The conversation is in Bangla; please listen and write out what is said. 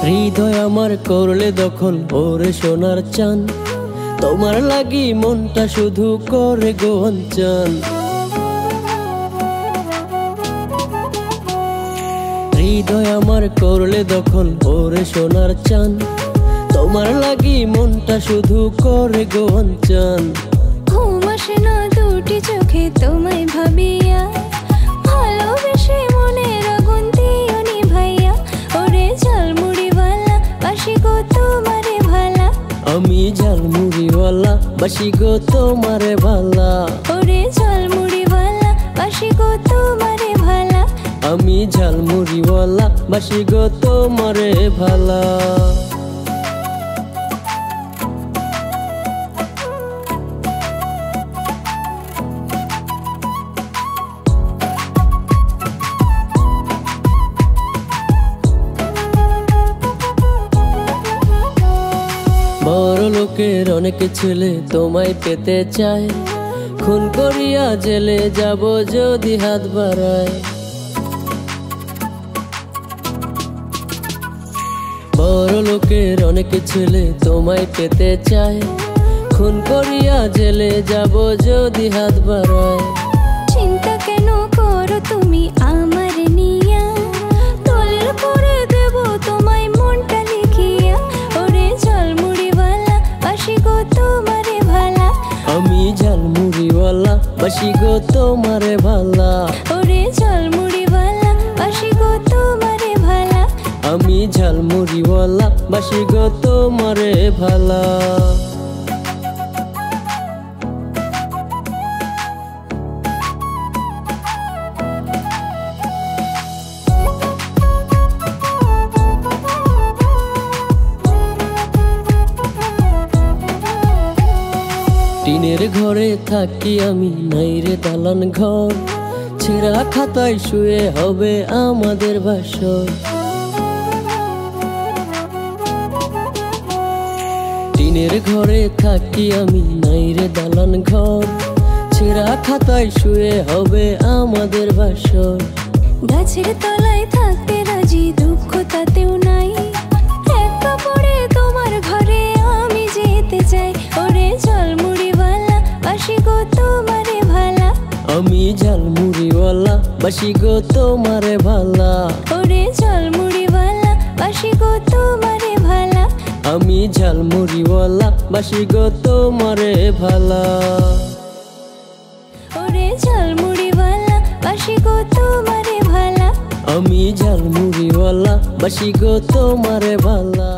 হৃদয় আমার করলে দখল ওরে সোনার চান, তোমার লাগি মনটা শুধু করে গো অঞ্চন। হৃদয় আমার করলে দখল ওরে সোনার চান, তোমার লাগি মনটা শুধু করে গো অঞ্চন। ঘুম আসে না দুটি চোখে তোমায় ভাবিয়া, ভালোবেসে মনের আগুন দিও নিভাইয়া। ওরে ঝালমুড়িওয়ালা বাসি গো তোমারে ভালা, আমি ঝালমুড়িওয়ালা বাসি গো তোমারে ভালা। ওরে ঝালমুড়িওয়ালা বাসি গো তোমারে ভালা, আমি ঝালমুড়িওয়ালা বাসি গো তোমারে ভালা। বড় লোকের অনেক ছেলে তোমায় পেতে চায়, খুন করিয়া জেলে যাব যদি হাত বাড়ায়। বড় লোকের অনেক ছেলে তোমায় পেতে চায়, খুন করিয়া জেলে যাব যদি হাত বাড়ায়। চিন্তা কেন করো তুমি আমার নিয়া, দলের করে দেব তোমায় মনটা লিখিয়া। ওরে ঝালমুড়িওয়ালা বাসি গো তোমারে ভালা, আমি ঝালমুড়িওয়ালা বাসি গো তোমারে ভালা। ওরে ঝালমুড়িওয়ালা বাসি গো তোমারে ভালা, আমি ঝালমুড়িওয়ালা বাসি গো তোমারে ভালা। টিনের ঘরে থাকি আমি, নাই রে দালান ঘর, ছেঁড়া খাতায় শুয়ে হবে আমাদের বাসর। টিনের ঘরে থাকি আমি, নাই রে দালান ঘর, ছেঁড়া খাতায় শুয়ে হবে আমাদের বাসর। গাছের তলায় থাকতে রাজি দুঃখ তাতেও নাই, এক কাপড়ে তোমার ঘরে আমি যেতে চাই। ওরে ঝালমুড়িওয়ালা বাসি গো তোমারে ভালা, আমি ঝালমুড়িওয়ালা বাসি গো তোমারে ভালা। ওরে ঝালমুড়িওয়ালা বাসি গো তোমারে ভালা, আমি ঝালমুড়িওয়ালা বাসি গো তোমারে ভালা। ওরে ঝালমুড়িওয়ালা বাসি গো তোমারে ভালা, আমি ঝালমুড়িওয়ালা বাসি গো তোমারে ভালা।